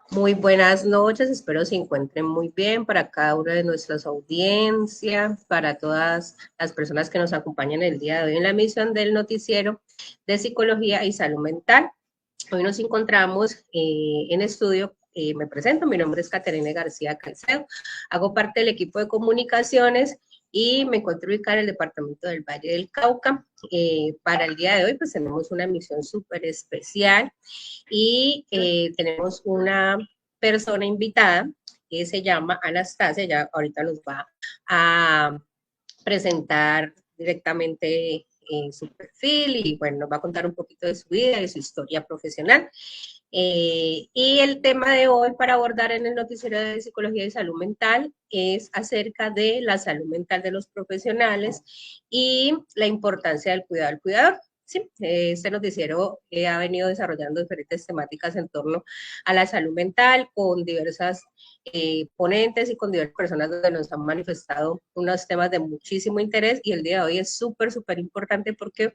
Muy buenas noches, espero se encuentren muy bien para cada una de nuestras audiencias, para todas las personas que nos acompañan el día de hoy en la emisión del noticiero de Psicología y Salud Mental. Hoy nos encontramos en estudio. Me presento, mi nombre es Caterina García Calcedo, hago parte del equipo de comunicaciones y me encuentro ubicada en el departamento del Valle del Cauca. Para el día de hoy, pues tenemos una misión súper especial y tenemos una persona invitada que se llama Anastasia, ya ahorita nos va a presentar directamente su perfil y bueno, nos va a contar un poquito de su vida, de su historia profesional. Y el tema de hoy para abordar en el noticiero de Psicología y Salud Mental es acerca de la salud mental de los profesionales y la importancia del cuidado del cuidador. Sí, este noticiero ha venido desarrollando diferentes temáticas en torno a la salud mental con diversas ponentes y con diversas personas donde nos han manifestado unos temas de muchísimo interés y el día de hoy es súper, súper importante porque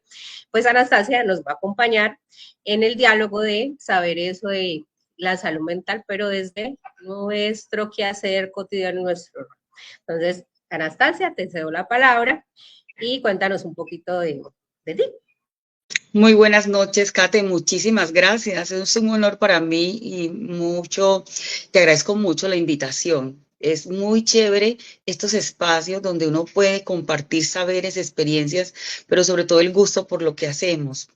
pues Anastasia nos va a acompañar en el diálogo de saber eso de la salud mental, pero desde nuestro quehacer cotidiano, nuestro. Entonces, Anastasia, te cedo la palabra y cuéntanos un poquito de ti. Muy buenas noches, Kate. Muchísimas gracias. Es un honor para mí y te agradezco mucho la invitación. Es muy chévere estos espacios donde uno puede compartir saberes, experiencias, pero sobre todo el gusto por lo que hacemos.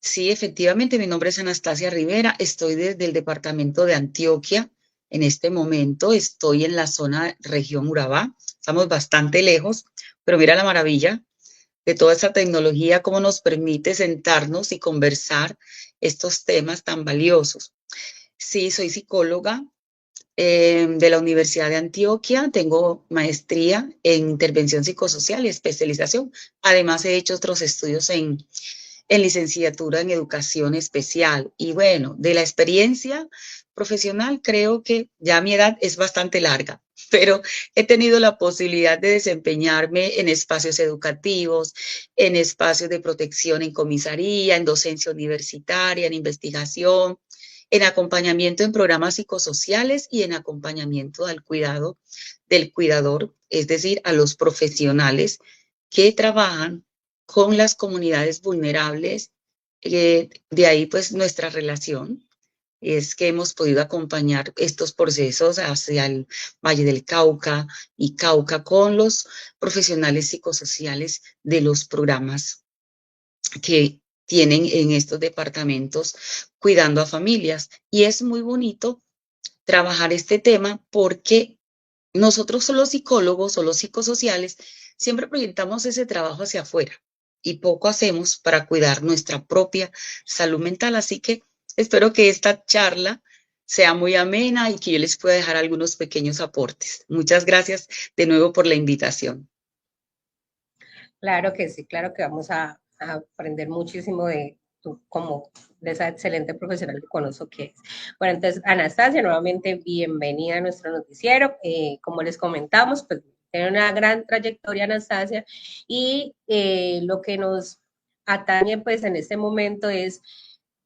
Sí, efectivamente, mi nombre es Anastasia Rivera. Estoy desde el departamento de Antioquia. En este momento estoy en la zona región Urabá. Estamos bastante lejos, pero mira la maravilla de toda esta tecnología, cómo nos permite sentarnos y conversar estos temas tan valiosos. Sí, soy psicóloga de la Universidad de Antioquia, tengo maestría en intervención psicosocial y especialización. Además, he hecho otros estudios en licenciatura en educación especial. Y bueno, de la experiencia profesional, creo que ya mi edad es bastante larga, pero he tenido la posibilidad de desempeñarme en espacios educativos, en espacios de protección en comisaría, en docencia universitaria, en investigación, en acompañamiento en programas psicosociales y en acompañamiento al cuidado del cuidador, es decir, a los profesionales que trabajan con las comunidades vulnerables. De ahí pues nuestra relación es que hemos podido acompañar estos procesos hacia el Valle del Cauca y Cauca con los profesionales psicosociales de los programas que tienen en estos departamentos cuidando a familias. Y es muy bonito trabajar este tema porque nosotros los psicólogos o los psicosociales siempre proyectamos ese trabajo hacia afuera y poco hacemos para cuidar nuestra propia salud mental. Así que espero que esta charla sea muy amena y que yo les pueda dejar algunos pequeños aportes. Muchas gracias de nuevo por la invitación. Claro que sí, claro que vamos a aprender muchísimo de tú como de esa excelente profesional que conozco que es. Bueno, entonces, Anastasia, nuevamente bienvenida a nuestro noticiero. Como les comentamos, pues tiene una gran trayectoria Anastasia y lo que nos atañe pues en este momento es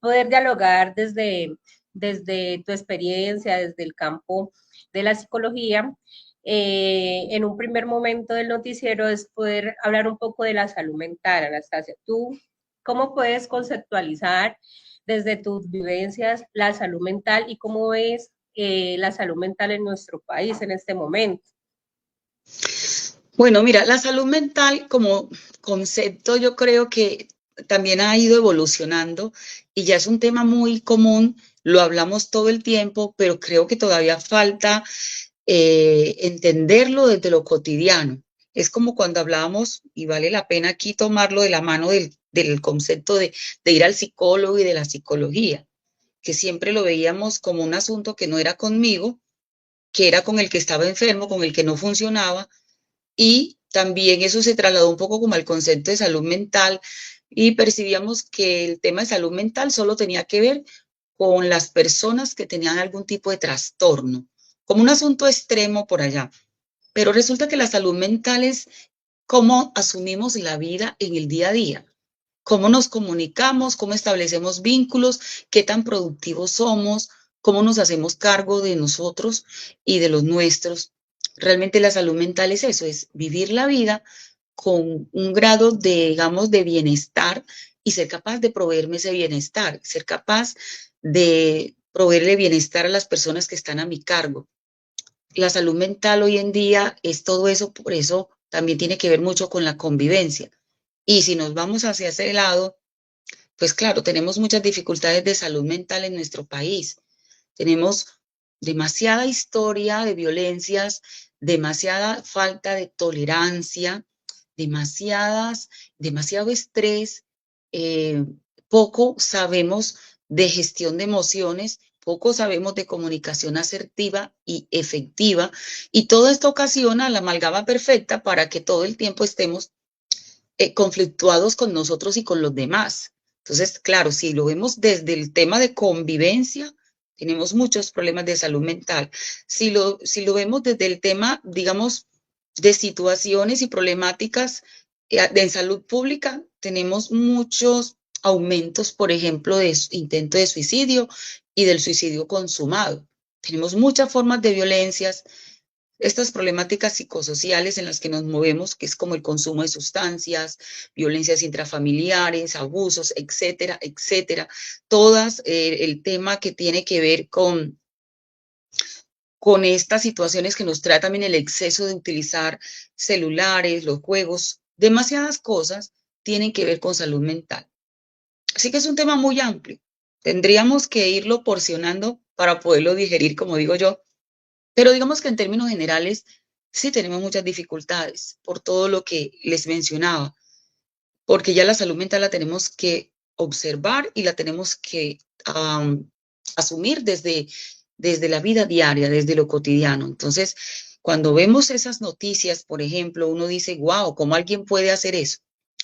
poder dialogar desde tu experiencia, desde el campo de la psicología. En un primer momento del noticiero es poder hablar un poco de la salud mental, Anastasia. ¿Tú cómo puedes conceptualizar desde tus vivencias la salud mental y cómo ves la salud mental en nuestro país en este momento? Bueno, mira, la salud mental como concepto yo creo que también ha ido evolucionando y ya es un tema muy común, lo hablamos todo el tiempo, pero creo que todavía falta entenderlo desde lo cotidiano. Es como cuando hablábamos, y vale la pena aquí tomarlo de la mano del concepto de ir al psicólogo y de la psicología, que siempre lo veíamos como un asunto que no era conmigo, que era con el que estaba enfermo, con el que no funcionaba, y también eso se trasladó un poco como al concepto de salud mental y percibíamos que el tema de salud mental solo tenía que ver con las personas que tenían algún tipo de trastorno, como un asunto extremo por allá. Pero resulta que la salud mental es cómo asumimos la vida en el día a día, cómo nos comunicamos, cómo establecemos vínculos, qué tan productivos somos, cómo nos hacemos cargo de nosotros y de los nuestros. Realmente la salud mental es eso, es vivir la vida con un grado de, digamos, de bienestar y ser capaz de proveerme ese bienestar, ser capaz de proveerle bienestar a las personas que están a mi cargo. La salud mental hoy en día es todo eso, por eso también tiene que ver mucho con la convivencia. Y si nos vamos hacia ese lado, pues claro, tenemos muchas dificultades de salud mental en nuestro país. Tenemos demasiada historia de violencias, demasiada falta de tolerancia, demasiado estrés, eh, poco sabemos de gestión de emociones, poco sabemos de comunicación asertiva y efectiva, y todo esto ocasiona la amalgama perfecta para que todo el tiempo estemos conflictuados con nosotros y con los demás. Entonces, claro, si lo vemos desde el tema de convivencia, tenemos muchos problemas de salud mental. Si lo vemos desde el tema, digamos, de situaciones y problemáticas en salud pública, tenemos muchos aumentos, por ejemplo, de intento de suicidio y del suicidio consumado. Tenemos muchas formas de violencias, estas problemáticas psicosociales en las que nos movemos, que es como el consumo de sustancias, violencias intrafamiliares, abusos, etcétera, etcétera. Todas el tema que tiene que ver con estas situaciones que nos trae también el exceso de utilizar celulares, los juegos, demasiadas cosas tienen que ver con salud mental. Así que es un tema muy amplio. Tendríamos que irlo porcionando para poderlo digerir, como digo yo, pero digamos que en términos generales sí tenemos muchas dificultades por todo lo que les mencionaba, porque ya la salud mental la tenemos que observar y la tenemos que asumir desde la vida diaria, desde lo cotidiano. Entonces, cuando vemos esas noticias, por ejemplo, uno dice, wow, ¿cómo alguien puede hacer eso?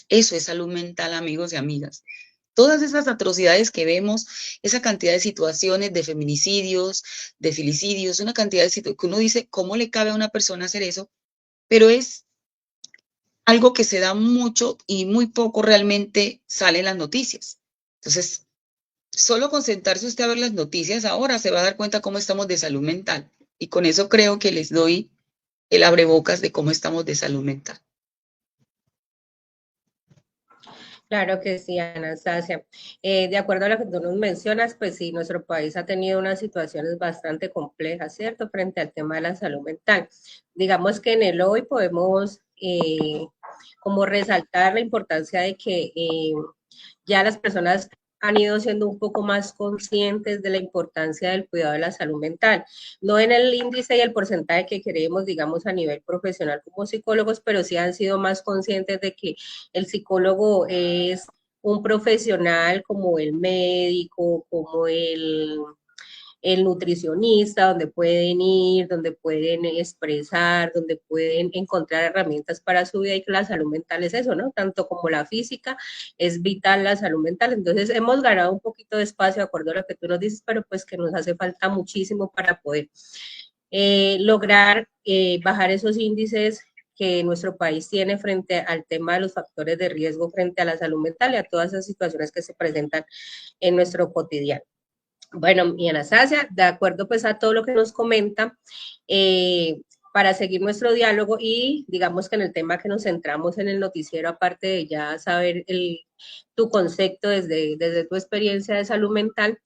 Eso es salud mental, amigos y amigas. Todas esas atrocidades que vemos, esa cantidad de situaciones de feminicidios, de filicidios, una cantidad de situaciones que uno dice, ¿cómo le cabe a una persona hacer eso? Pero es algo que se da mucho y muy poco realmente sale en las noticias. Entonces, solo concentrarse usted a ver las noticias ahora se va a dar cuenta cómo estamos de salud mental. Y con eso creo que les doy el abrebocas de cómo estamos de salud mental. Claro que sí, Anastasia. De acuerdo a lo que tú nos mencionas, pues sí, nuestro país ha tenido unas situaciones bastante complejas, ¿cierto? Frente al tema de la salud mental. Digamos que en el hoy podemos como resaltar la importancia de que ya las personas han ido siendo un poco más conscientes de la importancia del cuidado de la salud mental, no en el índice y el porcentaje que queremos, digamos, a nivel profesional como psicólogos, pero sí han sido más conscientes de que el psicólogo es un profesional como el médico, como el nutricionista, donde pueden ir, donde pueden expresar, donde pueden encontrar herramientas para su vida y que la salud mental es eso, ¿no? Tanto como la física, es vital la salud mental. Entonces hemos ganado un poquito de espacio, de acuerdo a lo que tú nos dices, pero pues que nos hace falta muchísimo para poder lograr bajar esos índices que nuestro país tiene frente al tema de los factores de riesgo frente a la salud mental y a todas esas situaciones que se presentan en nuestro cotidiano. Bueno, y Anastasia, de acuerdo pues a todo lo que nos comenta, para seguir nuestro diálogo y digamos que en el tema que nos centramos en el noticiero, aparte de ya saber tu concepto desde tu experiencia de salud mental,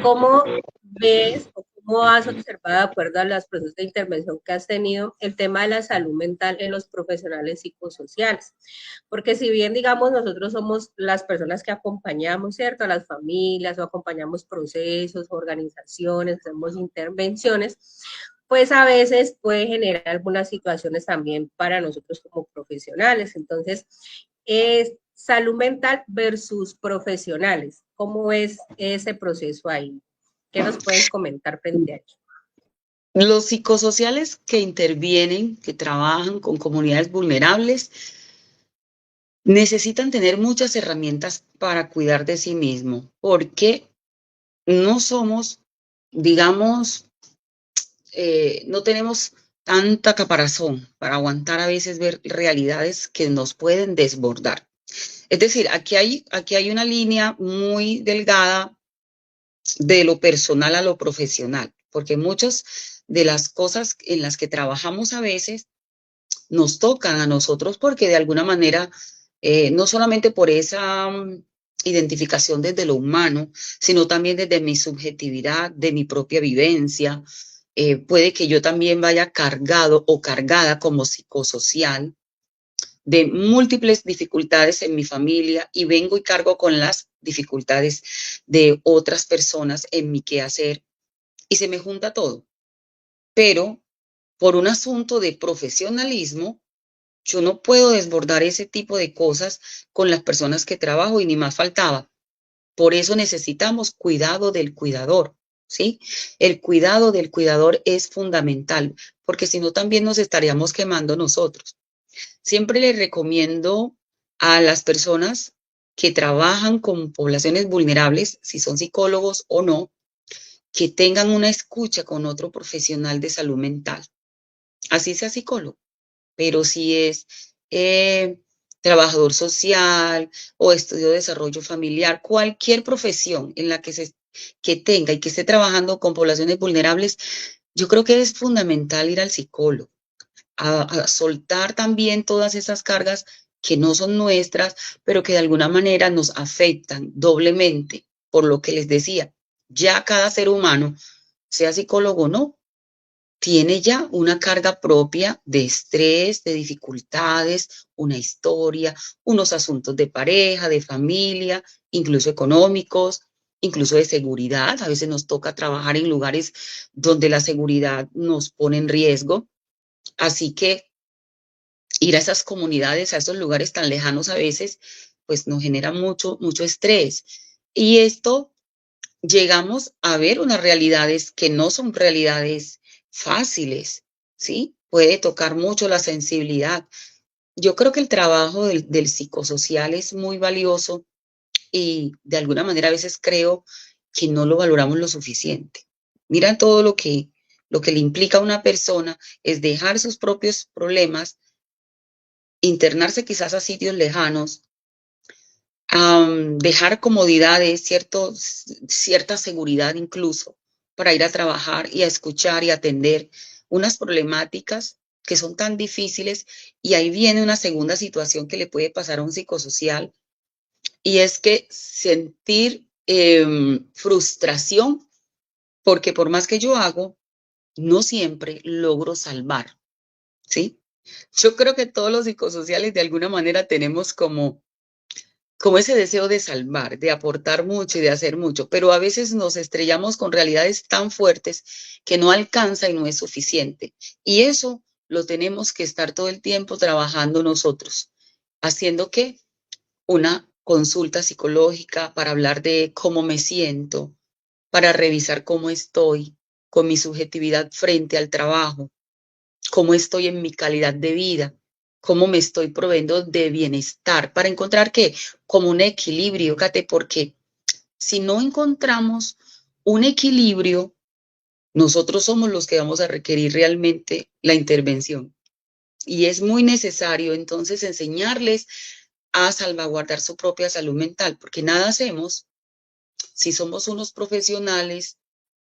¿cómo ves o cómo has observado, de acuerdo a los procesos de intervención que has tenido, el tema de la salud mental en los profesionales psicosociales? Porque si bien, digamos, nosotros somos las personas que acompañamos, ¿cierto?, a las familias o acompañamos procesos, organizaciones, hacemos intervenciones, pues a veces puede generar algunas situaciones también para nosotros como profesionales. Entonces, es salud mental versus profesionales. ¿Cómo es ese proceso ahí? ¿Qué nos puedes comentar frente a ello? Los psicosociales que intervienen, que trabajan con comunidades vulnerables, necesitan tener muchas herramientas para cuidar de sí mismo, porque no somos, digamos, no tenemos tanta caparazón para aguantar a veces ver realidades que nos pueden desbordar. Es decir, aquí hay una línea muy delgada de lo personal a lo profesional, porque muchas de las cosas en las que trabajamos a veces nos tocan a nosotros porque de alguna manera, no solamente por esa identificación desde lo humano, sino también desde mi subjetividad, de mi propia vivencia, puede que yo también vaya cargado o cargada como psicosocial de múltiples dificultades en mi familia y vengo y cargo con las dificultades de otras personas en mi quehacer y se me junta todo. Pero por un asunto de profesionalismo, yo no puedo desbordar ese tipo de cosas con las personas que trabajo y ni más faltaba. Por eso necesitamos cuidado del cuidador, ¿sí? El cuidado del cuidador es fundamental, porque si no también nos estaríamos quemando nosotros. Siempre les recomiendo a las personas que trabajan con poblaciones vulnerables, si son psicólogos o no, que tengan una escucha con otro profesional de salud mental, así sea psicólogo, pero si es trabajador social o estudio de desarrollo familiar, cualquier profesión en la que tenga y que esté trabajando con poblaciones vulnerables, yo creo que es fundamental ir al psicólogo, a soltar también todas esas cargas que no son nuestras, pero que de alguna manera nos afectan doblemente, por lo que les decía, ya cada ser humano, sea psicólogo o no, tiene ya una carga propia de estrés, de dificultades, una historia, unos asuntos de pareja, de familia, incluso económicos, incluso de seguridad. A veces nos toca trabajar en lugares donde la seguridad nos pone en riesgo. Así que ir a esas comunidades, a esos lugares tan lejanos a veces, pues nos genera mucho, mucho estrés. Y esto llegamos a ver unas realidades que no son realidades fáciles, ¿sí? Puede tocar mucho la sensibilidad. Yo creo que el trabajo del psicosocial es muy valioso y de alguna manera a veces creo que no lo valoramos lo suficiente. Mira todo lo que le implica a una persona es dejar sus propios problemas, internarse quizás a sitios lejanos, dejar comodidades, cierta seguridad incluso, para ir a trabajar y a escuchar y atender unas problemáticas que son tan difíciles. Y ahí viene una segunda situación que le puede pasar a un psicosocial, y es que sentir frustración, porque por más que yo hago, no siempre logro salvar, ¿sí? Yo creo que todos los psicosociales de alguna manera tenemos como ese deseo de salvar, de aportar mucho y de hacer mucho, pero a veces nos estrellamos con realidades tan fuertes que no alcanza y no es suficiente. Y eso lo tenemos que estar todo el tiempo trabajando nosotros, haciendo que una consulta psicológica para hablar de cómo me siento, para revisar cómo estoy con mi subjetividad frente al trabajo, cómo estoy en mi calidad de vida, cómo me estoy proveyendo de bienestar, para encontrar que como un equilibrio, Kate, porque si no encontramos un equilibrio, nosotros somos los que vamos a requerir realmente la intervención. Y es muy necesario entonces enseñarles a salvaguardar su propia salud mental, porque nada hacemos si somos unos profesionales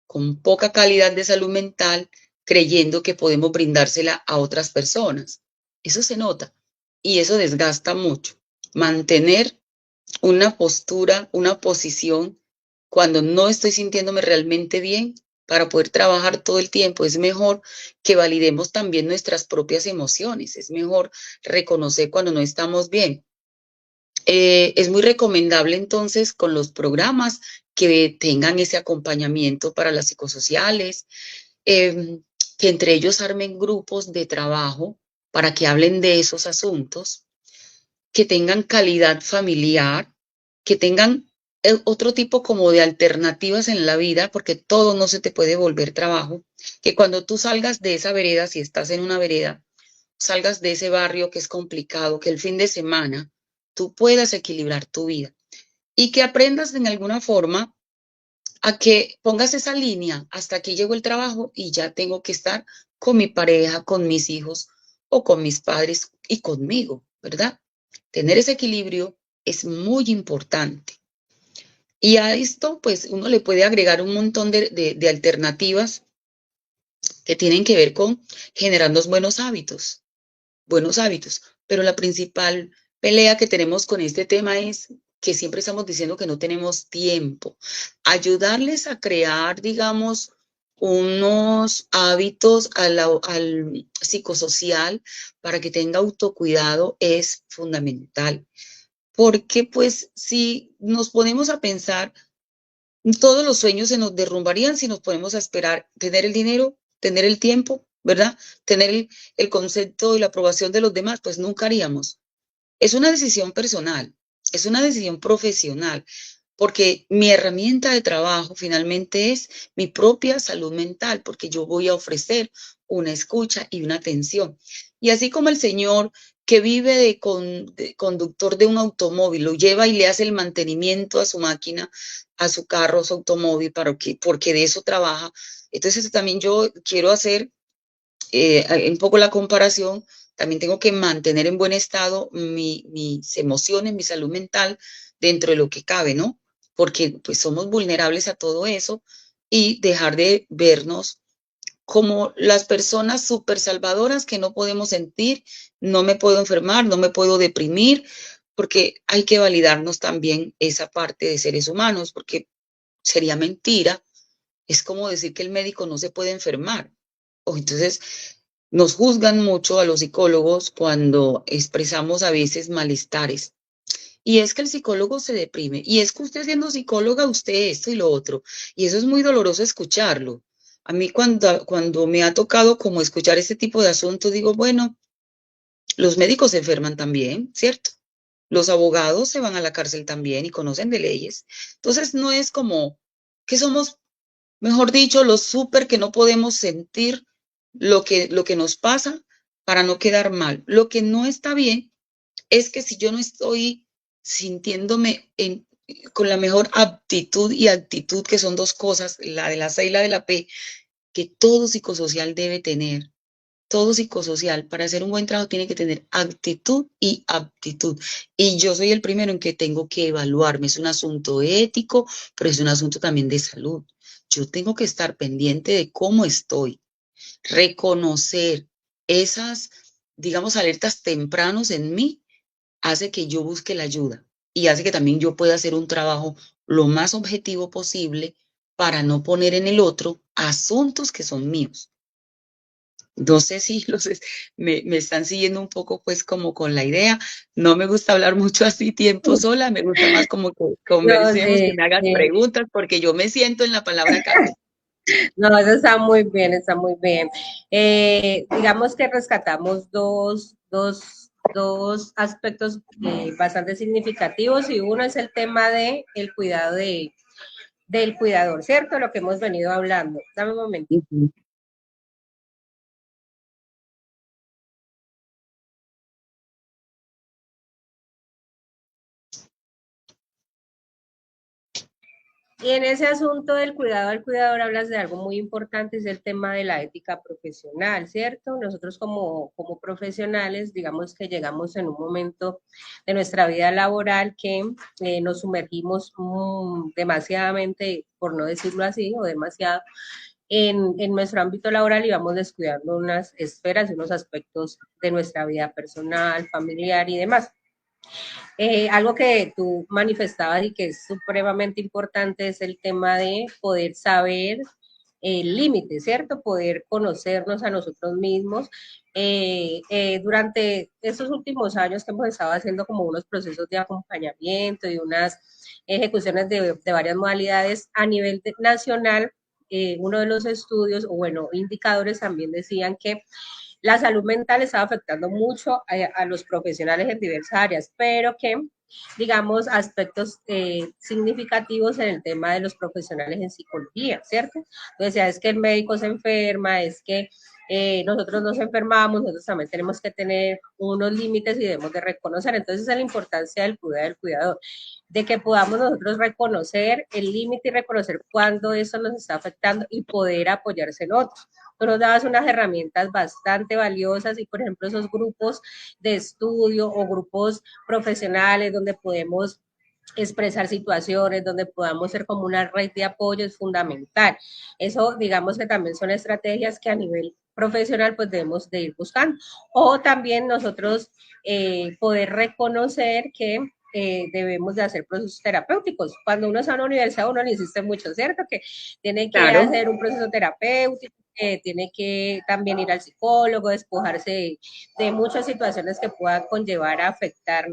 con poca calidad de salud mental, creyendo que podemos brindársela a otras personas. Eso se nota y eso desgasta mucho. Mantener una postura, una posición, cuando no estoy sintiéndome realmente bien, para poder trabajar todo el tiempo, es mejor que validemos también nuestras propias emociones, es mejor reconocer cuando no estamos bien. Es muy recomendable entonces con los programas que tengan ese acompañamiento para las psicosociales, que entre ellos armen grupos de trabajo para que hablen de esos asuntos, que tengan calidad familiar, que tengan otro tipo como de alternativas en la vida, porque todo no se te puede volver trabajo, que cuando tú salgas de esa vereda, si estás en una vereda, salgas de ese barrio que es complicado, que el fin de semana tú puedas equilibrar tu vida y que aprendas en alguna forma a que pongas esa línea, hasta aquí llegó el trabajo y ya tengo que estar con mi pareja, con mis hijos o con mis padres y conmigo, ¿verdad? Tener ese equilibrio es muy importante. Y a esto, pues, uno le puede agregar un montón de alternativas que tienen que ver con generando buenos hábitos. Pero la principal pelea que tenemos con este tema es que siempre estamos diciendo que no tenemos tiempo. Ayudarles a crear, digamos, unos hábitos al psicosocial para que tenga autocuidado es fundamental. Porque pues si nos ponemos a pensar, todos los sueños se nos derrumbarían si nos ponemos a esperar tener el dinero, tener el tiempo, ¿verdad? Tener el concepto y la aprobación de los demás, pues nunca haríamos. Es una decisión personal, es una decisión profesional, porque mi herramienta de trabajo finalmente es mi propia salud mental, porque yo voy a ofrecer una escucha y una atención. Y así como el señor que vive de conductor de un automóvil, lo lleva y le hace el mantenimiento a su máquina, a su carro, a su automóvil, porque de eso trabaja. Entonces también yo quiero hacer un poco la comparación, también tengo que mantener en buen estado mis emociones, mi salud mental dentro de lo que cabe, ¿no? Porque pues somos vulnerables a todo eso y dejar de vernos como las personas súper salvadoras que no podemos sentir, no me puedo enfermar, no me puedo deprimir, porque hay que validarnos también esa parte de seres humanos, porque sería mentira. Es como decir que el médico no se puede enfermar. O entonces nos juzgan mucho a los psicólogos cuando expresamos a veces malestares. Y es que el psicólogo se deprime. Y es que usted siendo psicóloga, usted esto y lo otro. Y eso es muy doloroso escucharlo. A mí cuando me ha tocado como escuchar este tipo de asuntos, digo, bueno, los médicos se enferman también, ¿cierto? Los abogados se van a la cárcel también y conocen de leyes. Entonces no es como que somos, mejor dicho, los súper que no podemos sentir lo que nos pasa para no quedar mal. Lo que no está bien es que si yo no estoy sintiéndome con la mejor aptitud y actitud, que son dos cosas, la de la C y la de la P, que todo psicosocial debe tener. Todo psicosocial, para hacer un buen trabajo, tiene que tener actitud y aptitud. Y yo soy el primero en que tengo que evaluarme. Es un asunto ético, pero es un asunto también de salud. Yo tengo que estar pendiente de cómo estoy, reconocer esas, digamos, alertas tempranos en mí, hace que yo busque la ayuda y hace que también yo pueda hacer un trabajo lo más objetivo posible para no poner en el otro asuntos que son míos. No sé si me están siguiendo un poco pues como con la idea. No me gusta hablar mucho así tiempo sola, me gusta más como que No, conversemos, que sí, me hagas sí. preguntas, porque yo me siento en la palabra Kate. No, eso está muy bien, está muy bien. Digamos que rescatamos dos aspectos bastante significativos y uno es el tema de el cuidado del cuidador, ¿cierto? Lo que hemos venido hablando. Dame un momento. Ujú. Y en ese asunto del cuidado al cuidador hablas de algo muy importante, es el tema de la ética profesional, ¿cierto? Nosotros como profesionales, digamos que llegamos en un momento de nuestra vida laboral que nos sumergimos demasiadamente, por no decirlo así, o demasiado en nuestro ámbito laboral y vamos descuidando unas esferas y unos aspectos de nuestra vida personal, familiar y demás. Algo que tú manifestabas y que es supremamente importante es el tema de poder saber el límite, ¿cierto? Poder conocernos a nosotros mismos. Durante estos últimos años que hemos estado haciendo como unos procesos de acompañamiento y unas ejecuciones de varias modalidades a nivel nacional, uno de los estudios, o bueno, indicadores también decían que la salud mental estaba afectando mucho a los profesionales en diversas áreas, pero que, digamos, aspectos significativos en el tema de los profesionales en psicología, ¿cierto? Entonces, es que el médico se enferma, es que nosotros nos enfermamos, nosotros también tenemos que tener unos límites y debemos de reconocer. Entonces, es la importancia del cuidado del cuidador, de que podamos nosotros reconocer el límite y reconocer cuándo eso nos está afectando y poder apoyarse en otros. Tú nos dabas unas herramientas bastante valiosas y, por ejemplo, esos grupos de estudio o grupos profesionales donde podemos expresar situaciones, donde podamos ser como una red de apoyo es fundamental. Eso, digamos que también son estrategias que a nivel profesional pues debemos de ir buscando. O también nosotros poder reconocer que debemos de hacer procesos terapéuticos. Cuando uno está en la universidad, uno le insiste mucho, ¿cierto? Que tiene que Claro. hacer un proceso terapéutico, que tiene que también ir al psicólogo, despojarse de muchas situaciones que puedan conllevar a afectar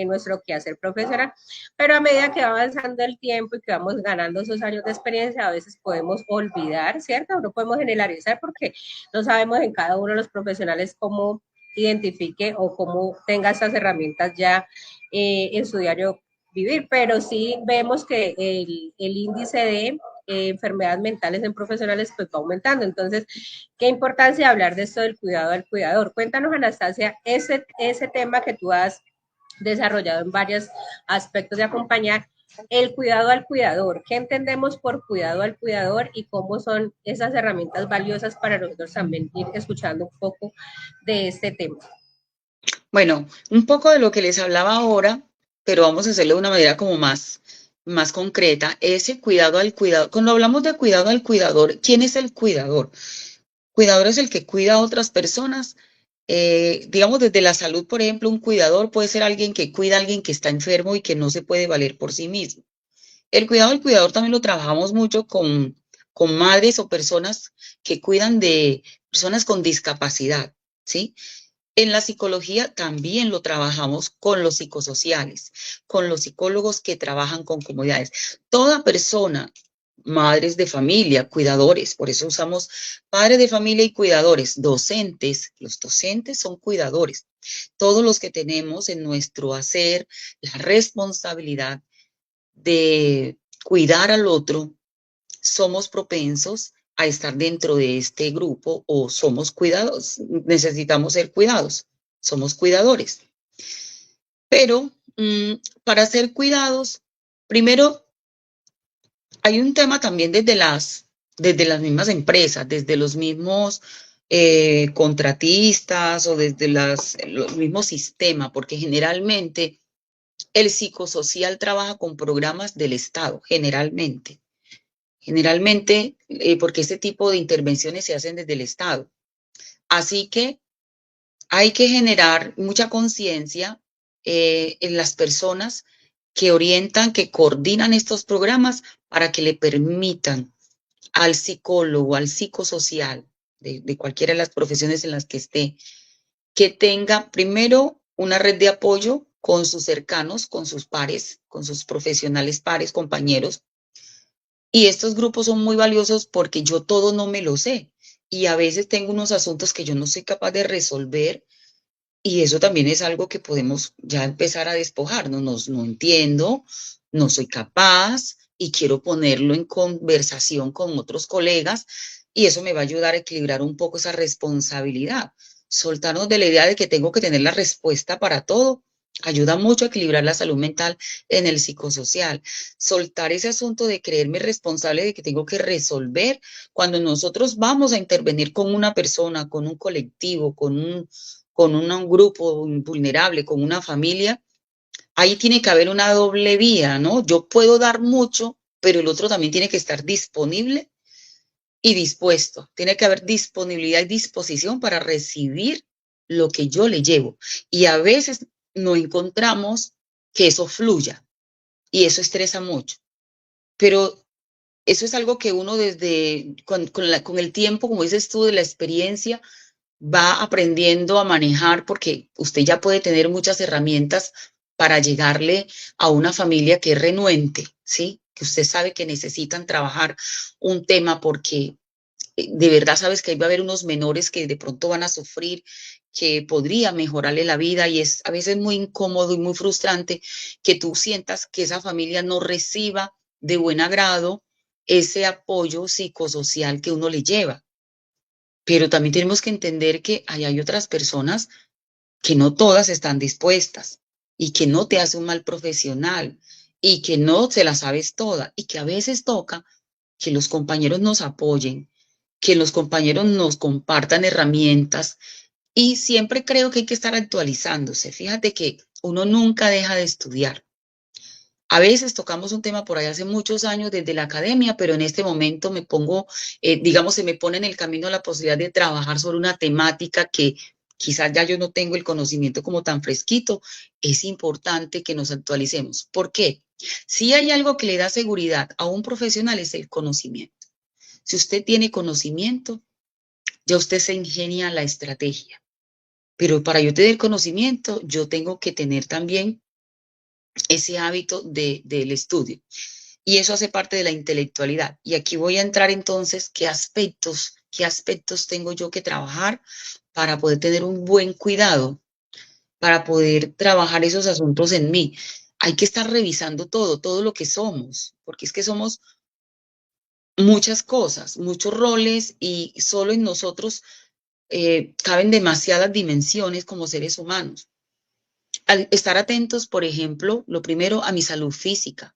nuestro quehacer profesional, pero a medida que va avanzando el tiempo y que vamos ganando esos años de experiencia, a veces podemos olvidar, ¿cierto? No podemos generalizar porque no sabemos en cada uno de los profesionales cómo identifique o cómo tenga estas herramientas ya en su diario vivir, pero sí vemos que el índice de enfermedades mentales en profesionales pues va aumentando. Entonces, qué importancia hablar de esto del cuidado al cuidador. Cuéntanos, Anastasia, ese tema que tú has desarrollado en varios aspectos de acompañar, el cuidado al cuidador. ¿Qué entendemos por cuidado al cuidador y cómo son esas herramientas valiosas para nosotros también ir escuchando un poco de este tema? Bueno, un poco de lo que les hablaba ahora, pero vamos a hacerlo de una manera como más concreta, ese cuidado al cuidador. Cuando hablamos de cuidado al cuidador, ¿quién es el cuidador? Cuidador es el que cuida a otras personas. Digamos, desde la salud, por ejemplo, un cuidador puede ser alguien que cuida a alguien que está enfermo y que no se puede valer por sí mismo. El cuidado del cuidador también lo trabajamos mucho con madres o personas que cuidan de personas con discapacidad, ¿sí? En la psicología también lo trabajamos con los psicosociales, con los psicólogos que trabajan con comunidades. Toda persona, madres de familia, cuidadores, por eso usamos padres de familia y cuidadores, docentes, los docentes son cuidadores. Todos los que tenemos en nuestro hacer la responsabilidad de cuidar al otro, somos propensos a estar dentro de este grupo o somos cuidados, necesitamos ser cuidados, somos cuidadores. Pero para ser cuidados, primero hay un tema también desde las mismas empresas, desde los mismos contratistas o desde los mismos sistemas, porque generalmente el psicosocial trabaja con programas del Estado, generalmente, porque este tipo de intervenciones se hacen desde el Estado. Así que hay que generar mucha conciencia en las personas que orientan, que coordinan estos programas para que le permitan al psicólogo, al psicosocial, de cualquiera de las profesiones en las que esté, que tenga primero una red de apoyo con sus cercanos, con sus pares, con sus profesionales pares, compañeros. Y estos grupos son muy valiosos porque yo todo no me lo sé. Y a veces tengo unos asuntos que yo no soy capaz de resolver y eso también es algo que podemos ya empezar a despojarnos. No entiendo, no soy capaz y quiero ponerlo en conversación con otros colegas y eso me va a ayudar a equilibrar un poco esa responsabilidad. Soltarnos de la idea de que tengo que tener la respuesta para todo. Ayuda mucho a equilibrar la salud mental en el psicosocial. Soltar ese asunto de creerme responsable de que tengo que resolver cuando nosotros vamos a intervenir con una persona, con un colectivo, con un grupo vulnerable, con una familia, ahí tiene que haber una doble vía, ¿no? Yo puedo dar mucho, pero el otro también tiene que estar disponible y dispuesto. Tiene que haber disponibilidad y disposición para recibir lo que yo le llevo. Y a veces no encontramos que eso fluya y eso estresa mucho. Pero eso es algo que uno desde con el tiempo, como dices tú, de la experiencia, va aprendiendo a manejar porque usted ya puede tener muchas herramientas para llegarle a una familia que es renuente, ¿sí? Que usted sabe que necesitan trabajar un tema porque de verdad sabes que ahí va a haber unos menores que de pronto van a sufrir, que podría mejorarle la vida y es a veces muy incómodo y muy frustrante que tú sientas que esa familia no reciba de buen agrado ese apoyo psicosocial que uno le lleva. Pero también tenemos que entender que hay otras personas que no todas están dispuestas y que no te hace un mal profesional y que no se la sabes toda y que a veces toca que los compañeros nos apoyen, que los compañeros nos compartan herramientas y siempre creo que hay que estar actualizándose. Fíjate que uno nunca deja de estudiar. A veces tocamos un tema por ahí hace muchos años desde la academia, pero en este momento me pongo, digamos, se me pone en el camino la posibilidad de trabajar sobre una temática que quizás ya yo no tengo el conocimiento como tan fresquito. Es importante que nos actualicemos. ¿Por qué? Si hay algo que le da seguridad a un profesional es el conocimiento. Si usted tiene conocimiento, ya usted se ingenia la estrategia. Pero para yo tener conocimiento, yo tengo que tener también ese hábito del estudio. Y eso hace parte de la intelectualidad. Y aquí voy a entrar entonces, qué aspectos tengo yo que trabajar para poder tener un buen cuidado, para poder trabajar esos asuntos en mí. Hay que estar revisando todo lo que somos, porque es que somos muchas cosas, muchos roles y solo en nosotros caben demasiadas dimensiones como seres humanos. Al estar atentos, por ejemplo, lo primero a mi salud física.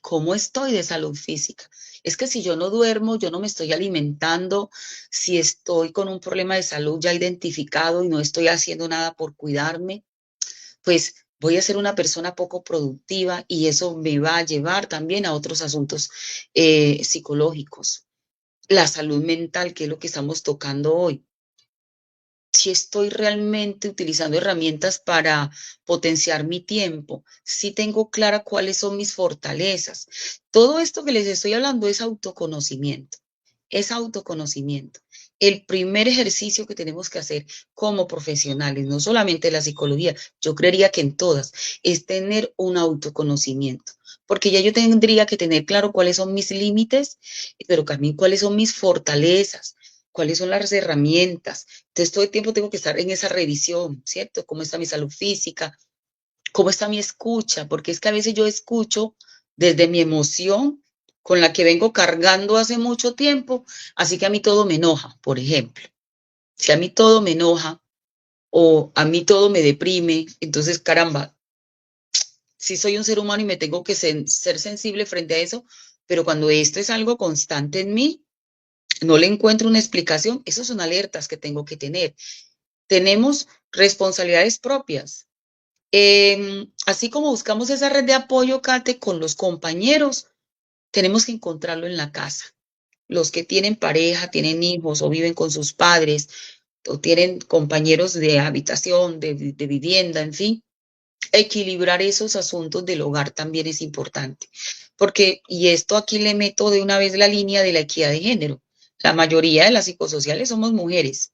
¿Cómo estoy de salud física? Es que si yo no duermo, yo no me estoy alimentando, si estoy con un problema de salud ya identificado y no estoy haciendo nada por cuidarme, pues voy a ser una persona poco productiva y eso me va a llevar también a otros asuntos psicológicos. La salud mental, que es lo que estamos tocando hoy. Si estoy realmente utilizando herramientas para potenciar mi tiempo, si tengo clara cuáles son mis fortalezas. Todo esto que les estoy hablando es autoconocimiento, es autoconocimiento. El primer ejercicio que tenemos que hacer como profesionales, no solamente en la psicología, yo creería que en todas, es tener un autoconocimiento, porque ya yo tendría que tener claro cuáles son mis límites, pero también cuáles son mis fortalezas, cuáles son las herramientas. Entonces, todo el tiempo tengo que estar en esa revisión, ¿cierto? ¿Cómo está mi salud física? ¿Cómo está mi escucha? Porque es que a veces yo escucho desde mi emoción con la que vengo cargando hace mucho tiempo, así que a mí todo me enoja, por ejemplo. Si a mí todo me enoja o a mí todo me deprime, entonces, caramba, sí soy un ser humano y me tengo que ser sensible frente a eso, pero cuando esto es algo constante en mí, no le encuentro una explicación, esas son alertas que tengo que tener. Tenemos responsabilidades propias. Así como buscamos esa red de apoyo, Kate, con los compañeros, tenemos que encontrarlo en la casa. Los que tienen pareja, tienen hijos o viven con sus padres o tienen compañeros de habitación, de vivienda, en fin, equilibrar esos asuntos del hogar también es importante. Porque, y esto aquí le meto de una vez la línea de la equidad de género. La mayoría de las psicosociales somos mujeres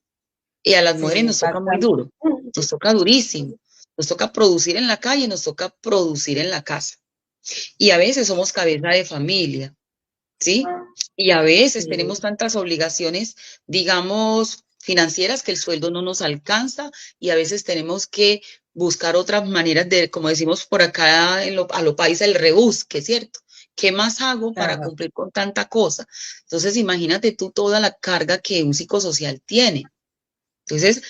y a las mujeres Sí, nos toca muy duro, nos toca durísimo, nos toca producir en la calle, nos toca producir en la casa. Y a veces somos cabeza de familia, ¿sí? Y a veces tenemos sí, tantas obligaciones, digamos, financieras que el sueldo no nos alcanza y a veces tenemos que buscar otras maneras de, como decimos por acá a lo paisa, el rebusque, ¿cierto? ¿Qué más hago para ajá, cumplir con tanta cosa? Entonces, imagínate tú toda la carga que un psicosocial tiene. Entonces,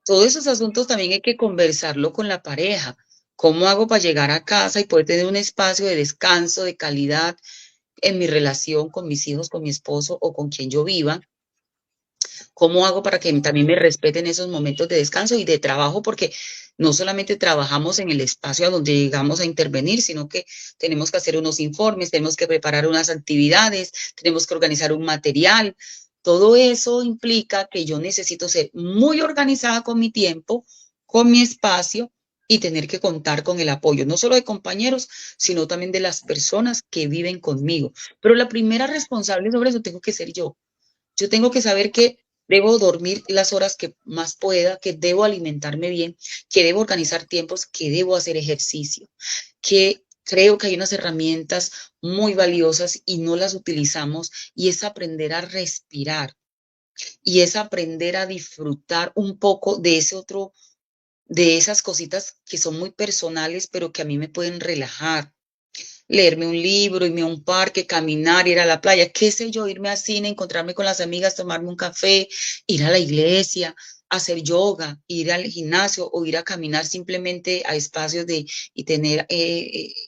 todos esos asuntos también hay que conversarlo con la pareja. ¿Cómo hago para llegar a casa y poder tener un espacio de descanso, de calidad en mi relación con mis hijos, con mi esposo o con quien yo viva? ¿Cómo hago para que también me respeten esos momentos de descanso y de trabajo? Porque no solamente trabajamos en el espacio a donde llegamos a intervenir, sino que tenemos que hacer unos informes, tenemos que preparar unas actividades, tenemos que organizar un material. Todo eso implica que yo necesito ser muy organizada con mi tiempo, con mi espacio y tener que contar con el apoyo, no solo de compañeros, sino también de las personas que viven conmigo. Pero la primera responsable sobre eso tengo que ser yo. Yo tengo que saber que debo dormir las horas que más pueda, que debo alimentarme bien, que debo organizar tiempos, que debo hacer ejercicio, que creo que hay unas herramientas muy valiosas y no las utilizamos y es aprender a respirar y es aprender a disfrutar un poco de ese otro, de esas cositas que son muy personales, pero que a mí me pueden relajar, leerme un libro, irme a un parque, caminar, ir a la playa, qué sé yo, irme al cine, encontrarme con las amigas, tomarme un café, ir a la iglesia, hacer yoga, ir al gimnasio o ir a caminar simplemente a espacios y tener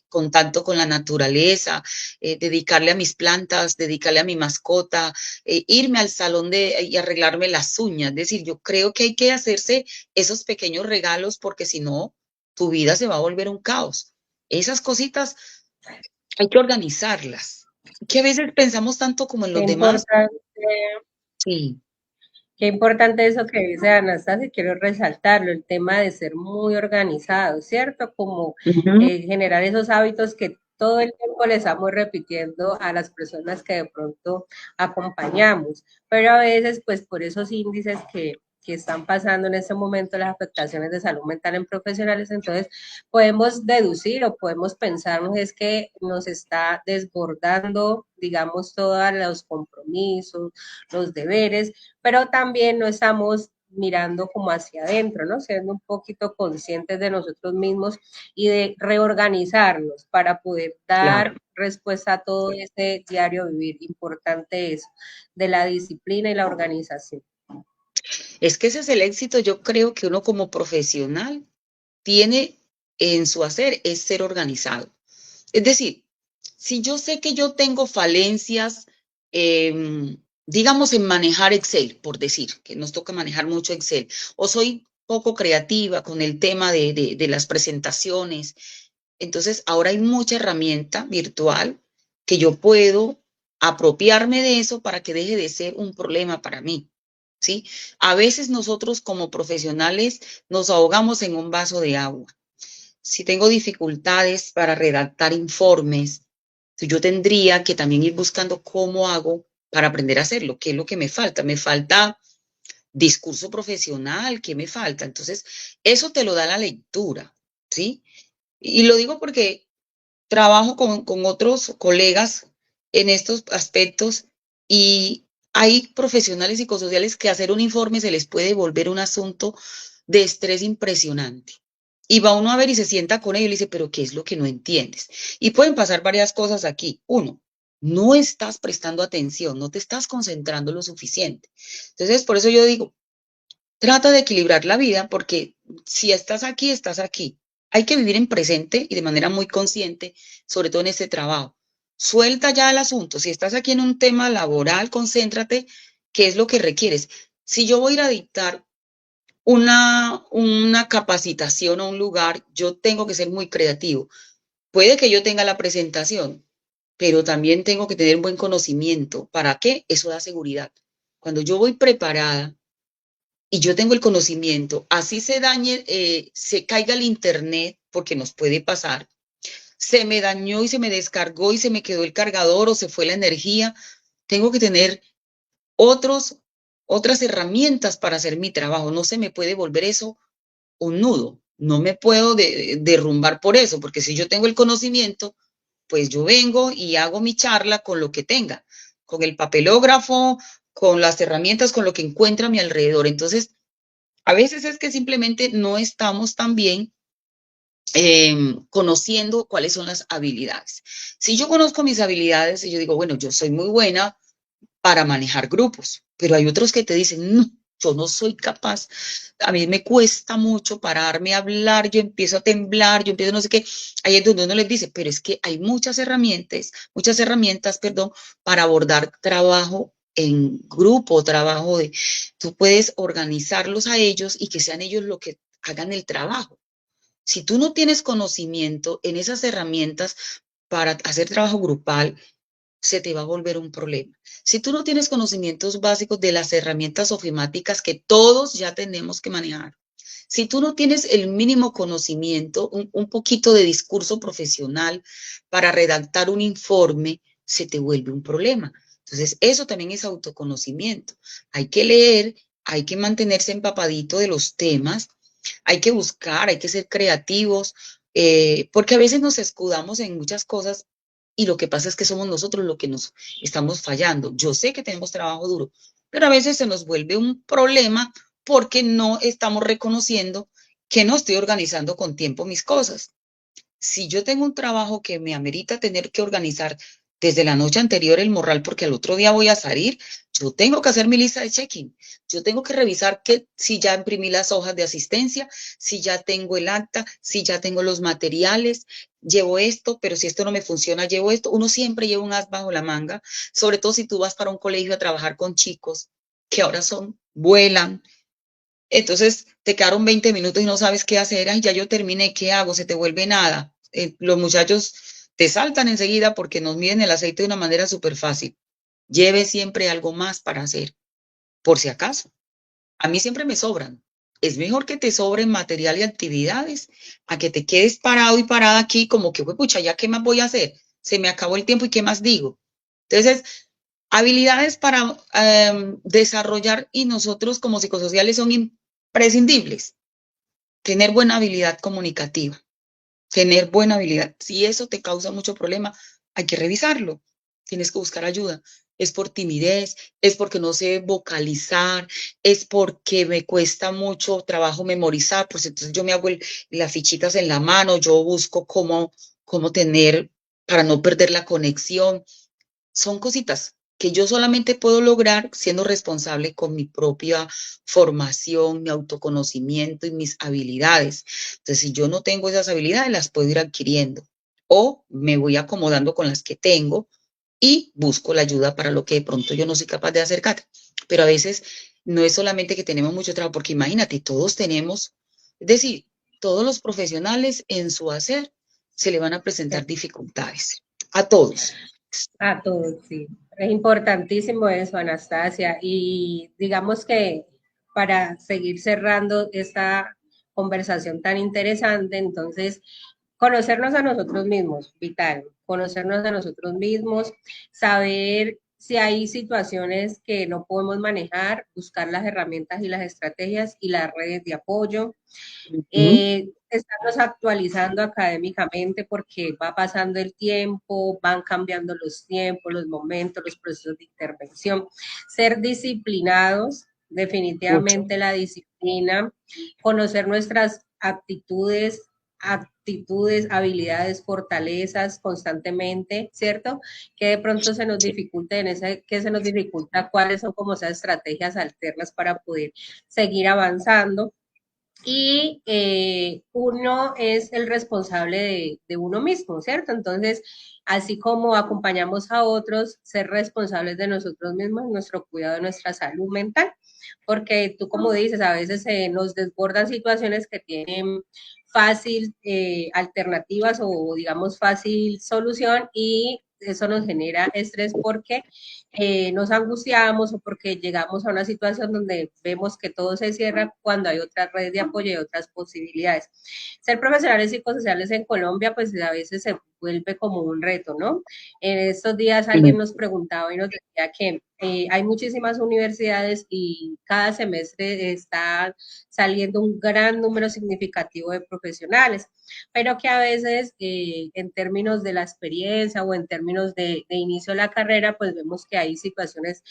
contacto con la naturaleza, dedicarle a mis plantas, dedicarle a mi mascota, irme al salón y arreglarme las uñas. Es decir, yo creo que hay que hacerse esos pequeños regalos porque si no, tu vida se va a volver un caos. Esas cositas hay que organizarlas. Que a veces pensamos tanto como en Qué los demás. importante, Sí. qué importante eso que dice Anastasia, quiero resaltarlo, el tema de ser muy organizado, ¿cierto? Como Ujú. generar esos hábitos que todo el tiempo le estamos repitiendo a las personas que de pronto acompañamos, pero a veces, pues por esos índices que están pasando en este momento, las afectaciones de salud mental en profesionales, entonces podemos deducir o podemos pensarnos es que nos está desbordando, digamos, todos los compromisos, los deberes, pero también no estamos mirando como hacia adentro, ¿no? Siendo un poquito conscientes de nosotros mismos y de reorganizarnos para poder Claro. dar respuesta a todo este diario vivir. Importante eso, de la disciplina y la organización. Es que ese es el éxito, yo creo que uno como profesional tiene en su hacer es ser organizado. Es decir, si yo sé que yo tengo falencias, digamos, en manejar Excel, por decir, que nos toca manejar mucho Excel, o soy poco creativa con el tema de las presentaciones, entonces ahora hay mucha herramienta virtual que yo puedo apropiarme de eso para que deje de ser un problema para mí. ¿Sí? A veces nosotros como profesionales nos ahogamos en un vaso de agua. Si tengo dificultades para redactar informes, yo tendría que también ir buscando cómo hago para aprender a hacerlo, qué es lo que me falta. Me falta discurso profesional, ¿qué me falta? Entonces, eso te lo da la lectura, ¿sí? Y lo digo porque trabajo con otros colegas en estos aspectos y hay profesionales psicosociales que hacer un informe se les puede volver un asunto de estrés impresionante. Y va uno a ver y se sienta con ellos y le dice, pero ¿qué es lo que no entiendes? Y pueden pasar varias cosas aquí. Uno, no estás prestando atención, no te estás concentrando lo suficiente. Entonces, por eso yo digo, trata de equilibrar la vida porque si estás aquí, estás aquí. Hay que vivir en presente y de manera muy consciente, sobre todo en este trabajo. Suelta ya el asunto. Si estás aquí en un tema laboral, concéntrate, ¿qué es lo que requieres? Si yo voy a ir a dictar una capacitación a un lugar, yo tengo que ser muy creativo. Puede que yo tenga la presentación, pero también tengo que tener buen conocimiento. ¿Para qué? Eso da seguridad. Cuando yo voy preparada, y yo tengo el conocimiento, así se dañe, se caiga el internet, porque nos puede pasar, se me dañó y se me descargó y se me quedó el cargador o se fue la energía, tengo que tener otros, otras herramientas para hacer mi trabajo, no se me puede volver eso un nudo, no me puedo derrumbar por eso, porque si yo tengo el conocimiento, pues yo vengo y hago mi charla con lo que tenga, con el papelógrafo, con las herramientas, con lo que encuentra a mi alrededor. Entonces, a veces es que simplemente no estamos tan bien conociendo cuáles son las habilidades. Si yo conozco mis habilidades y yo digo, bueno, yo soy muy buena para manejar grupos, pero hay otros que te dicen, no, yo no soy capaz, a mí me cuesta mucho pararme a hablar, yo empiezo a temblar, yo empiezo no sé qué, ahí es donde uno les dice, pero es que hay muchas herramientas, perdón, para abordar trabajo en grupo, trabajo de, tú puedes organizarlos a ellos y que sean ellos los que hagan el trabajo. Si tú no tienes conocimiento en esas herramientas para hacer trabajo grupal, se te va a volver un problema. Si tú no tienes conocimientos básicos de las herramientas ofimáticas que todos ya tenemos que manejar, si tú no tienes el mínimo conocimiento, un poquito de discurso profesional para redactar un informe, se te vuelve un problema. Entonces, eso también es autoconocimiento. Hay que leer, hay que mantenerse empapadito de los temas, hay que buscar, hay que ser creativos, porque a veces nos escudamos en muchas cosas y lo que pasa es que somos nosotros los que nos estamos fallando. Yo sé que tenemos trabajo duro, pero a veces se nos vuelve un problema porque no estamos reconociendo que no estoy organizando con tiempo mis cosas. Si yo tengo un trabajo que me amerita tener que organizar desde la noche anterior el morral porque al otro día voy a salir, yo tengo que hacer mi lista de check-in. Yo tengo que revisar que si ya imprimí las hojas de asistencia, si ya tengo el acta, si ya tengo los materiales, llevo esto, pero si esto no me funciona, llevo esto. Uno siempre lleva un as bajo la manga, sobre todo si tú vas para un colegio a trabajar con chicos que ahora vuelan, entonces te quedaron 20 minutos y no sabes qué hacer. Ay, ya yo terminé, ¿qué hago? Se te vuelve nada. Los muchachos te saltan enseguida porque nos miden el aceite de una manera súper fácil. Lleve siempre algo más para hacer, por si acaso. A mí siempre me sobran. Es mejor que te sobren material y actividades a que te quedes parado y parada aquí como que, pucha, ¿ya qué más voy a hacer? Se me acabó el tiempo y ¿qué más digo? Entonces, habilidades para desarrollar y nosotros como psicosociales son imprescindibles. Tener buena habilidad comunicativa, tener buena habilidad. Si eso te causa mucho problema, hay que revisarlo. Tienes que buscar ayuda. Es por timidez, es porque no sé vocalizar, es porque me cuesta mucho trabajo memorizar, pues entonces yo me hago las fichitas en la mano, yo busco cómo tener, para no perder la conexión. Son cositas que yo solamente puedo lograr siendo responsable con mi propia formación, mi autoconocimiento y mis habilidades. Entonces, si yo no tengo esas habilidades, las puedo ir adquiriendo o me voy acomodando con las que tengo y busco la ayuda para lo que de pronto yo no soy capaz de hacer, Cata. Pero a veces no es solamente que tenemos mucho trabajo, porque imagínate, todos tenemos, es decir, todos los profesionales en su hacer se le van a presentar dificultades, a todos. A todos, sí. Es importantísimo eso, Anastasia. Y digamos que para seguir cerrando esta conversación tan interesante, entonces, conocernos a nosotros mismos, vital, conocernos a nosotros mismos, saber si hay situaciones que no podemos manejar, buscar las herramientas y las estrategias y las redes de apoyo, estarnos actualizando académicamente porque va pasando el tiempo, van cambiando los tiempos, los momentos, los procesos de intervención. Ser disciplinados, Mucho. definitivamente la disciplina, conocer nuestras habilidades, fortalezas constantemente, ¿cierto? Que de pronto se nos dificulta que se nos dificulta cuáles son como esas estrategias alternas para poder seguir avanzando y uno es el responsable de uno mismo, ¿cierto? Entonces, así como acompañamos a otros, ser responsables de nosotros mismos, nuestro cuidado de nuestra salud mental, porque tú como dices, a veces nos desbordan situaciones que tienen fácil alternativas o digamos fácil solución y eso nos genera estrés porque nos angustiamos o porque llegamos a una situación donde vemos que todo se cierra cuando hay otras redes de apoyo y otras posibilidades. Ser profesionales psicosociales en Colombia, pues a veces se vuelve como un reto, ¿no? En estos días alguien nos preguntaba y nos decía que hay muchísimas universidades y cada semestre está saliendo un gran número significativo de profesionales, pero que a veces en términos de la experiencia o en términos de inicio de la carrera, pues vemos que hay situaciones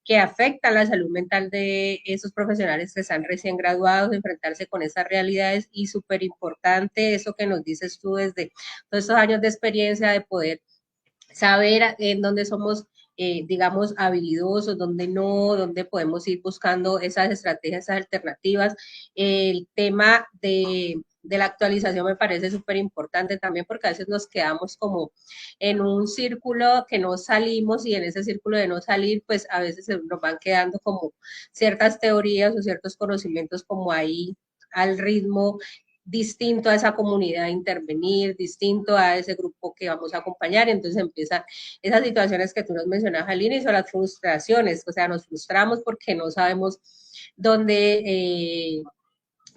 que afectan la salud mental de esos profesionales que están recién graduados, enfrentarse con esas realidades y súper importante eso que nos dices tú desde todos estos años de experiencia de poder saber en dónde somos, digamos, habilidosos, dónde no, dónde podemos ir buscando esas estrategias, esas alternativas. El tema de la actualización me parece súper importante también porque a veces nos quedamos como en un círculo que no salimos y en ese círculo de no salir, pues a veces nos van quedando como ciertas teorías o ciertos conocimientos como ahí al ritmo distinto a esa comunidad intervenir, distinto a ese grupo que vamos a acompañar. Entonces empiezan esas situaciones que tú nos mencionabas al inicio, las frustraciones, o sea, nos frustramos porque no sabemos dónde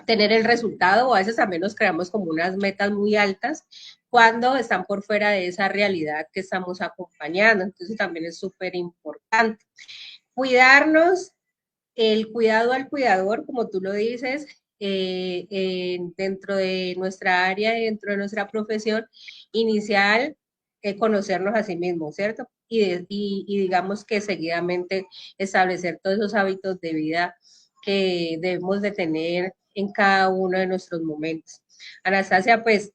tener el resultado o a veces también nos creamos como unas metas muy altas cuando están por fuera de esa realidad que estamos acompañando. Entonces también es súper importante. Cuidarnos, el cuidado al cuidador, como tú lo dices, dentro de nuestra área, dentro de nuestra profesión inicial, conocernos a sí mismos, ¿cierto? Y digamos que seguidamente establecer todos esos hábitos de vida que debemos de tener en cada uno de nuestros momentos. Anastasia, pues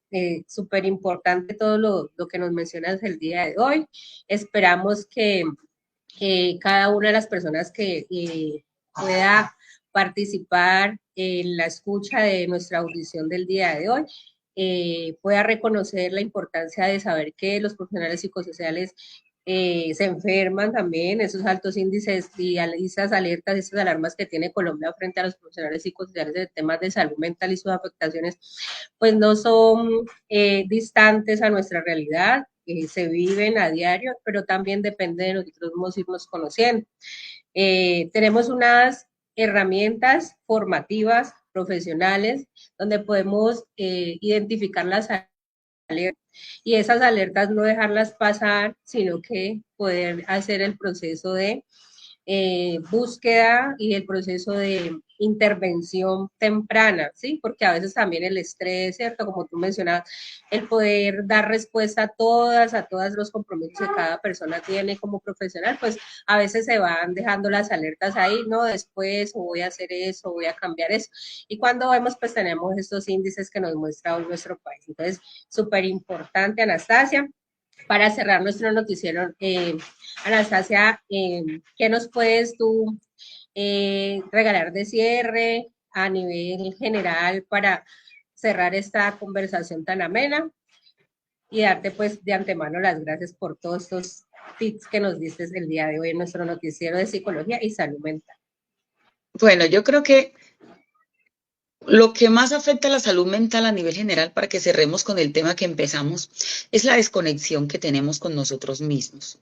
súper importante todo lo que nos mencionas el día de hoy. Esperamos que cada una de las personas que pueda participar en la escucha de nuestra audición del día de hoy, pueda reconocer la importancia de saber que los profesionales psicosociales se enferman también, esos altos índices y esas alertas, esas alarmas que tiene Colombia frente a los profesionales psicosociales de temas de salud mental y sus afectaciones, pues no son distantes a nuestra realidad, se viven a diario, pero también depende de nosotros mismos irnos conociendo. Tenemos unas herramientas formativas, profesionales, donde podemos identificar las alertas y esas alertas no dejarlas pasar, sino que poder hacer el proceso de búsqueda y el proceso de intervención temprana, ¿sí? Porque a veces también el estrés, ¿cierto? Como tú mencionabas, el poder dar respuesta a todos los compromisos que cada persona tiene como profesional, pues a veces se van dejando las alertas ahí, ¿no? Después, o voy a hacer eso, voy a cambiar eso. Y cuando vemos, pues tenemos estos índices que nos muestra hoy nuestro país. Entonces, súper importante, Anastasia. Para cerrar nuestro noticiero, Anastasia, ¿qué nos puedes tú regalar de cierre a nivel general para cerrar esta conversación tan amena? Y darte pues de antemano las gracias por todos estos tips que nos diste el día de hoy en nuestro noticiero de psicología y salud mental. Bueno, yo creo que lo que más afecta a la salud mental a nivel general, para que cerremos con el tema que empezamos, es la desconexión que tenemos con nosotros mismos.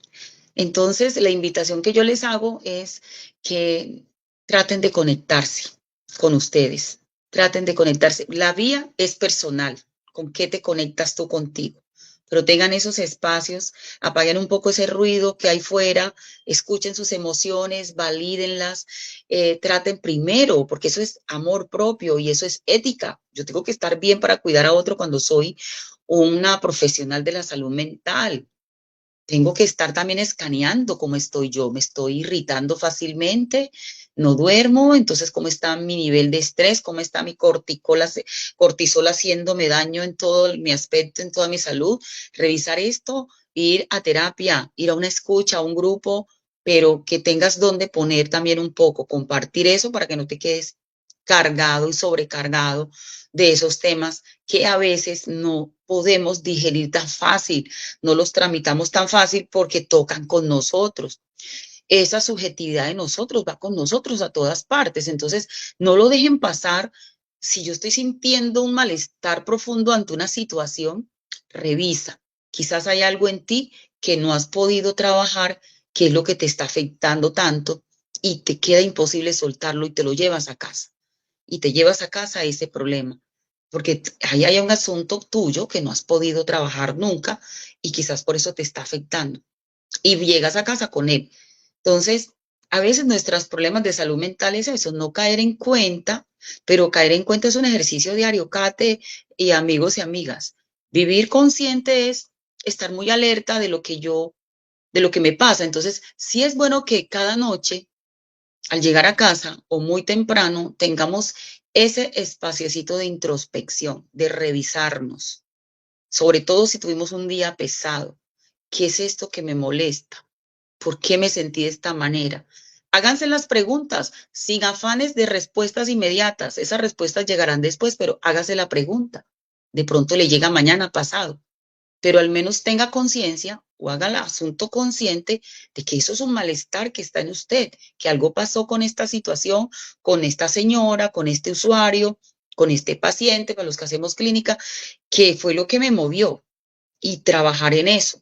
Entonces, la invitación que yo les hago es que traten de conectarse con ustedes, traten de conectarse. La vía es personal, con qué te conectas tú contigo, pero tengan esos espacios, apaguen un poco ese ruido que hay fuera, escuchen sus emociones, valídenlas, traten primero, porque eso es amor propio y eso es ética. Yo tengo que estar bien para cuidar a otro cuando soy una profesional de la salud mental. Tengo que estar también escaneando cómo estoy yo. Me estoy irritando fácilmente, no duermo, entonces cómo está mi nivel de estrés, cómo está mi cortisol haciéndome daño en todo mi aspecto, en toda mi salud. Revisar esto, ir a terapia, ir a una escucha, a un grupo, pero que tengas donde poner también un poco, compartir eso para que no te quedes cargado y sobrecargado de esos temas que a veces no podemos digerir tan fácil, no los tramitamos tan fácil porque tocan con nosotros. Esa subjetividad de nosotros va con nosotros a todas partes, entonces no lo dejen pasar. Si yo estoy sintiendo un malestar profundo ante una situación, revisa. Quizás hay algo en ti que no has podido trabajar, que es lo que te está afectando tanto y te queda imposible soltarlo y te lo llevas a casa y te llevas a casa ese problema, porque ahí hay un asunto tuyo que no has podido trabajar nunca y quizás por eso te está afectando y llegas a casa con él. Entonces, a veces nuestros problemas de salud mental es eso, no caer en cuenta, pero caer en cuenta es un ejercicio diario, Kate y amigos y amigas. Vivir consciente es estar muy alerta de lo que me pasa. Entonces, sí es bueno que cada noche al llegar a casa o muy temprano tengamos ese espaciecito de introspección, de revisarnos, sobre todo si tuvimos un día pesado. ¿Qué es esto que me molesta? ¿Por qué me sentí de esta manera? Háganse las preguntas sin afanes de respuestas inmediatas. Esas respuestas llegarán después, pero hágase la pregunta. De pronto le llega mañana pasado, pero al menos tenga conciencia o haga el asunto consciente de que eso es un malestar que está en usted, que algo pasó con esta situación, con esta señora, con este usuario, con este paciente, para los que hacemos clínica, que fue lo que me movió y trabajar en eso.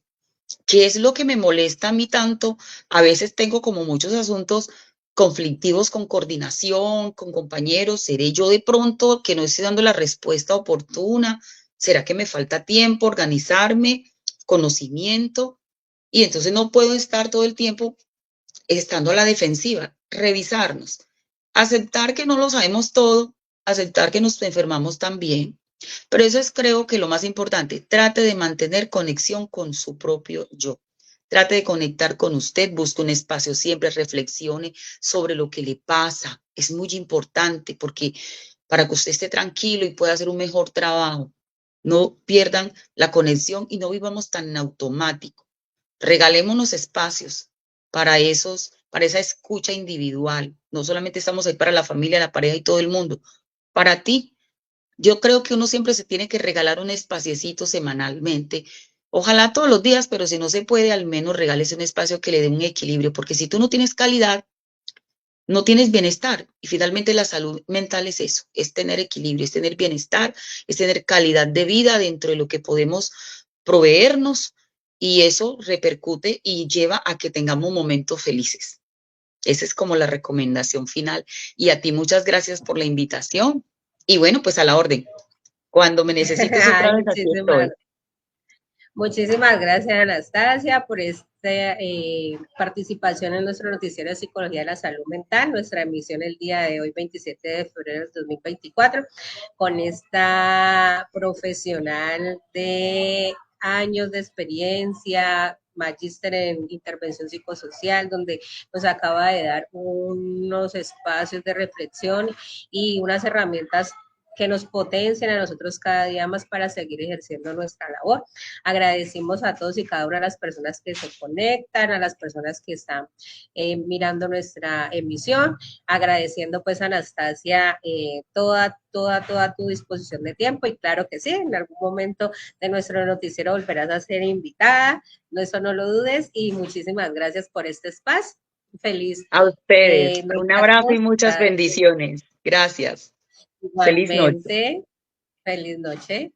¿Qué es lo que me molesta a mí tanto? A veces tengo como muchos asuntos conflictivos con coordinación, con compañeros. ¿Seré yo de pronto que no estoy dando la respuesta oportuna? ¿Será que me falta tiempo, organizarme, conocimiento? Y entonces no puedo estar todo el tiempo estando a la defensiva. Revisarnos, aceptar que no lo sabemos todo, aceptar que nos enfermamos también, pero eso es, creo que lo más importante. Trate de mantener conexión con su propio yo. Trate de conectar con usted, busque un espacio siempre, reflexione sobre lo que le pasa. Es muy importante porque para que usted esté tranquilo y pueda hacer un mejor trabajo, no pierdan la conexión y no vivamos tan en automático. Regalémonos espacios para esa escucha individual. No solamente estamos ahí para la familia, la pareja y todo el mundo. Para ti, yo creo que uno siempre se tiene que regalar un espaciecito semanalmente. Ojalá todos los días, pero si no se puede, al menos regálese un espacio que le dé un equilibrio, porque si tú no tienes calidad, no tienes bienestar. Y finalmente la salud mental es eso, es tener equilibrio, es tener bienestar, es tener calidad de vida dentro de lo que podemos proveernos y eso repercute y lleva a que tengamos momentos felices. Esa es como la recomendación final. Y a ti muchas gracias por la invitación. Y bueno, pues a la orden. Cuando me necesites otra Ay, vez, aquí estoy. muchísimas gracias, Anastasia, por esta participación en nuestro noticiero de Psicología de la Salud Mental, nuestra emisión el día de hoy, 27 de febrero de 2024, con esta profesional de años de experiencia, magíster en intervención psicosocial, donde nos acaba de dar unos espacios de reflexión y unas herramientas que nos potencian a nosotros cada día más para seguir ejerciendo nuestra labor. Agradecimos a todos y cada una de las personas que se conectan, a las personas que están mirando nuestra emisión, agradeciendo pues a Anastasia toda tu disposición de tiempo y claro que sí, en algún momento de nuestro noticiero volverás a ser invitada, eso no lo dudes y muchísimas gracias por este espacio. Feliz A ustedes. Un noche a abrazo y todos. muchas bendiciones. Gracias. Feliz noche. Igualmente, feliz noche.